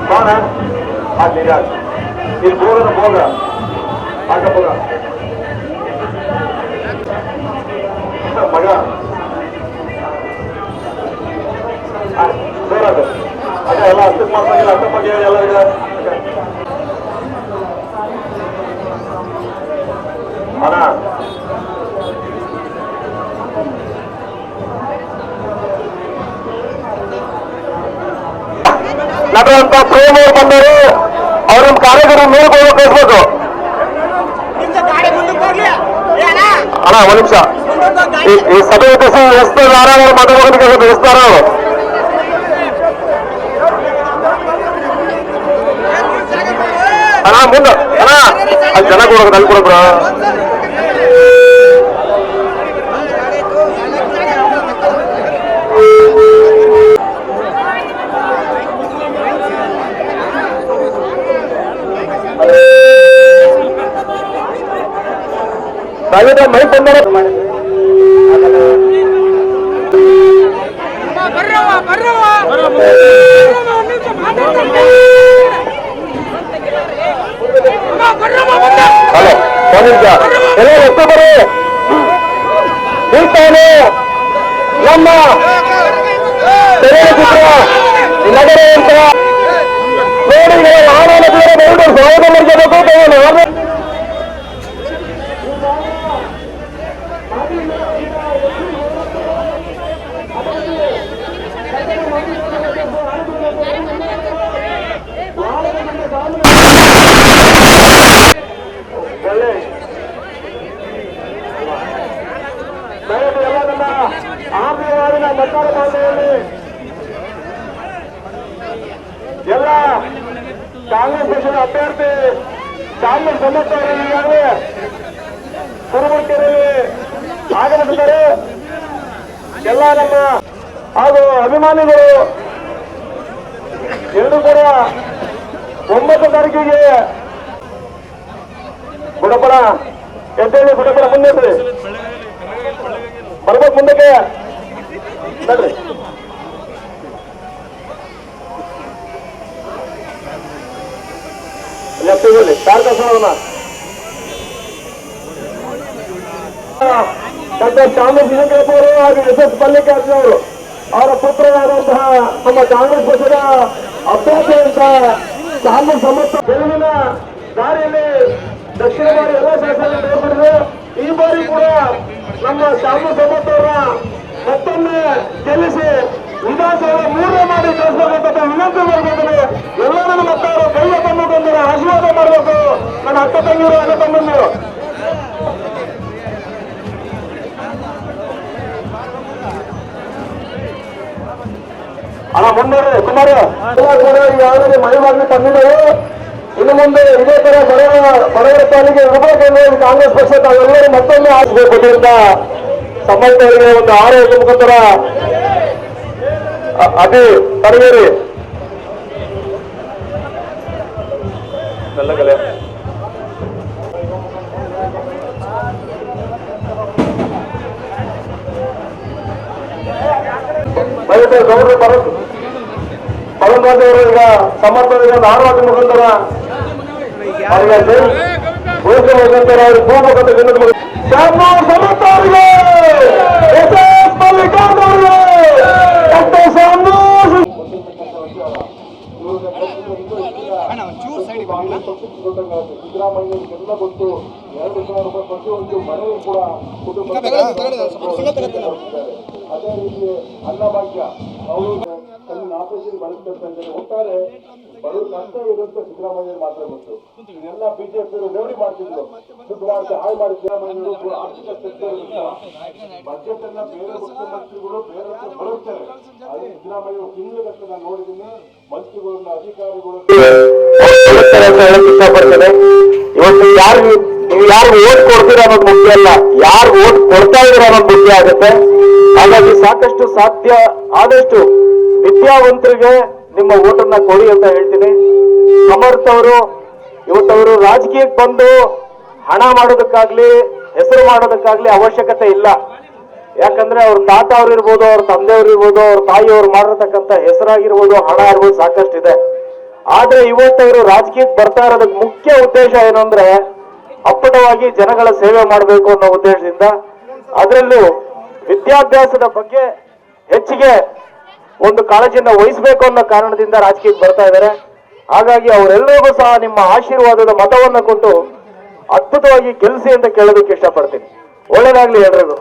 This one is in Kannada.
Mana? Ah, lihat. Ini boga. Agak boga. Maga. Ah, boga tu. Ada lah. Semua pagi lah. Mana? ನಗರಂತ ಪ್ರೇಮ ಬಂದರು ಅವ್ರ ಕಾರ್ಯಕರ್ತರ ಮೇಲ್ಕೊಂಡು ಕಳಿಸ್ಬೇಕು ಅಣ್ಣ ಒಂದು ನಿಮಿಷ ಈ ಸಭೆ ಉದ್ದೇಶ ಎಷ್ಟು ನಾರಾಯಣ ಮಾತಾಡೋದಕ್ಕೆ ಬೆಳೆಸ್ತಾರ ಅಣ್ಣ ಮುಂದೆ ಅಣ್ಣ ಅಲ್ಲಿ ಜನ ಕೊಡೋದು ಅಲ್ಲಿ ಕೊಡೋಬ್ರ ಮೈ ಬಂದರೆ ಹಲೋ ಎಷ್ಟು ಬರೀ ನಿಲ್ತಾನೆ ನಮ್ಮ ಚಿತ್ರ ನಗರ ಅಂತ ನೋಡಿ ಆನಂದ ಸಹೋದರರಿಗೆ ಎಲ್ಲ ಕಾಂಗ್ರೆಸ್ ಪಕ್ಷದ ಅಭ್ಯರ್ಥಿ ಕಾಂಗ್ರೆಸ್ ಸಮರ್ಥವರಲ್ಲಿ ಈಗಾಗಲೇ ಕುರುಬುರ್ಕೆರೆಯಲ್ಲಿ ಆಗಮಿಸಿದ್ದಾರೆ. ಎಲ್ಲ ನಮ್ಮ ಹಾಗೂ ಅಭಿಮಾನಿಗಳು ಎರಡೂ ಕೂಡ 9 ತಾರೀಕಿಗೆ ಗುಡಪಡ ಎದ್ದೇಳಿ ಗುಡಪಡ ಮುಂದೆ ಬರ್ಬೇಕು ಮುಂದಕ್ಕೆ ನೋಡ್ರಿ. ಡಾಕ್ಟರ್ ಚಾಮರಾಜ ಅವರು ಹಾಗೂ SS ಮಲ್ಲಿಕಾರ್ಜುನ ಅವರು ಅವರ ಪುತ್ರರಾದಂತಹ ನಮ್ಮ ಕಾಂಗ್ರೆಸ್ ಪಕ್ಷದ ಅಭ್ಯರ್ಥಿ ಅಂತ ಕಾಂಗ್ರೆಸ್ ಸಮರ್ಥ ಗೆಲುವಿನ ದಾರಿಯಲ್ಲಿ ದಕ್ಷಿಣ ಬಾರಿ ಎಲ್ಲ ಶಾಸಕರು ಏರ್ಪಡಿದೆ. ಈ ಬಾರಿ ಕೂಡ ನಮ್ಮ ಕಾಂಗ್ರೆಸ್ ಸಮರ್ಥವರ ಮತ್ತೊಮ್ಮೆ ಗೆಲ್ಲಿಸಿ ವಿಧಾನಸಭೆ 3 ಮಾಡಿ ಕಳಿಸಬೇಕಂತ ವಿನಂತಿ ಮಾಡಬೇಕಂದ್ರೆ ಎಲ್ಲರೂ ನಮ್ಮ ಮಕ್ಕಳು ಕೈಯ ತಮ್ಮಂದಿರ ಆಶೀರ್ವಾದ ಮಾಡಬೇಕು. ನನ್ನ ಅಕ್ಕ ತಂಗಿರು ಅಣ್ಣ ತಮ್ಮಂದಿರು ಅಣ್ಣ ಮುಂದೆ ಕುಮಾರ ಕೂಡ ಈಗಾಗಲೇ ಮನೆ ಬಾಗಿಲು ತಂದಿದ್ದೆವು. ಇನ್ನು ಮುಂದೆ ಇದೇ ತರ ಬಡವರ ಪಾಲಿಗೆ ಇರಬೇಕೆಂದು ಕಾಂಗ್ರೆಸ್ ಪಕ್ಷ ತಾವೆಲ್ಲರೂ ಮತ್ತೊಮ್ಮೆ ಆಸಬೇಕು ಅಂತ ಸಂಬಂಧವರಿಗೆ ಒಂದು ಆರೋಗ್ಯ ಮುಖಾಂತರ ಅತಿ ತರಬೇರಿ ಎಲ್ಲ ಕಲೆ ಗೌರವ ಪರಂದ್ರಾಜವರು ಈಗ ಸಮರ್ಥರಿಗೆ ಒಂದು ಆರೋಗ್ಯ ಮುಖಾಂತರ ಅವರಿಗೆ ಘೋಷಣೆ ಮುಖಾಂತರ ಅವ್ರಿಗೆ ಭೂ ಮುಖಾಂತರ ಸಮರ್ಥ ಅವರಿಗೆ ಸಿದ್ದರಾಮಯ್ಯರಿಗೆಲ್ಲ ಗೊತ್ತು 2,000 ರೂಪಾಯಿ ಪ್ರತಿಯೊಂದು ಮನೆಯೂ ಕೂಡ ಕುಟುಂಬ ಅದೇ ರೀತಿ ಅನ್ನಭಾಗ್ಯ ಅವರು ತನ್ನ ಆಪರೇಷನ್ ಬಳಸ್ತಾರೆ ಒಟ್ಟಾರೆ ಬಡವರು ಕಷ್ಟ ಇರುತ್ತೆ ಸಿದ್ದರಾಮಯ್ಯರು ಮಾತ್ರ ಗೊತ್ತು. ಇದೆಲ್ಲ ಬಿಜೆಪಿಯವರು ಲೇವಡಿ ಮಾಡ್ತಿದ್ರು ಸುಧಾರಿಸಿ ಹಾಳು ಮಾಡಿ ಸಿದ್ದರಾಮಯ್ಯರು ಆರ್ಥಿಕ ಸೆಕ್ಟರ್ ಬಜೆಟ್ ಅನ್ನ ಬೇರೆ ಮುಖ್ಯಮಂತ್ರಿಗಳು ಬೇರೆ ಬರುತ್ತಾರೆ. ಅದೇ ಸಿದ್ದರಾಮಯ್ಯ ತಿಂಗಳಗಟ್ಟಲೆ ನಾನು ನೋಡಿದ್ದೀನಿ ಮಂತ್ರಿಗಳನ್ನ ಅಧಿಕಾರಿಗಳು ಇಷ್ಟಪಡ್ತಾರೆ. ಇವತ್ತು ನೀವು ಯಾರು ಓಟ್ ಕೊಡ್ತೀರ ಅನ್ನೋದು ಮುಖ್ಯ ಅಲ್ಲ, ಯಾರು ಓಟ್ ಕೊಡ್ತಾ ಇದ್ದೀರ ಅನ್ನೋದು ಮುಖ್ಯ ಆಗುತ್ತೆ. ಹಾಗಾಗಿ ಸಾಕಷ್ಟು ಸಾಧ್ಯ ಆದಷ್ಟು ವಿದ್ಯಾವಂತರಿಗೆ ನಿಮ್ಮ ಓಟನ್ನ ಕೊಡಿ ಅಂತ ಹೇಳ್ತೀನಿ. ಸಮರ್ಥ ಅವರು ಇವತ್ತವರು ರಾಜಕೀಯಕ್ಕೆ ಬಂದು ಹಣ ಮಾಡೋದಕ್ಕಾಗ್ಲಿ ಹೆಸರು ಮಾಡೋದಕ್ಕಾಗ್ಲಿ ಅವಶ್ಯಕತೆ ಇಲ್ಲ. ಯಾಕಂದ್ರೆ ಅವ್ರ ತಾತ ಅವ್ರು ಇರ್ಬೋದು, ಅವ್ರ ತಂದೆಯವ್ರು ಇರ್ಬೋದು, ಅವ್ರ ತಾಯಿಯವ್ರು ಮಾಡಿರ್ತಕ್ಕಂಥ ಹೆಸರಾಗಿರ್ಬೋದು, ಹಣ ಇರ್ಬೋದು, ಸಾಕಷ್ಟಿದೆ. ಆದ್ರೆ ಇವತ್ತವರು ರಾಜಕೀಯಕ್ಕೆ ಬರ್ತಾ ಇರೋದಕ್ಕೆ ಮುಖ್ಯ ಉದ್ದೇಶ ಏನು ಅಂದ್ರೆ ಅಪ್ಪಟವಾಗಿ ಜನಗಳ ಸೇವೆ ಮಾಡಬೇಕು ಅನ್ನೋ ಉದ್ದೇಶದಿಂದ, ಅದರಲ್ಲೂ ವಿದ್ಯಾಭ್ಯಾಸದ ಬಗ್ಗೆ ಹೆಚ್ಚಿಗೆ ಒಂದು ಕಾಳಜಿಯನ್ನು ವಹಿಸಬೇಕು ಅನ್ನೋ ಕಾರಣದಿಂದ ರಾಜಕೀಯಕ್ಕೆ ಬರ್ತಾ ಇದ್ದಾರೆ. ಹಾಗಾಗಿ ಅವರೆಲ್ಲರಿಗೂ ಸಹ ನಿಮ್ಮ ಆಶೀರ್ವಾದದ ಮತವನ್ನು ಕೊಟ್ಟು ಅದ್ಭುತವಾಗಿ ಗೆಲ್ಲಿಸಿ ಅಂತ ಕೇಳೋದಕ್ಕೆ ಇಷ್ಟಪಡ್ತೀನಿ. ಒಳ್ಳೇದಾಗ್ಲಿ ಎಲ್ರಿಗೂ.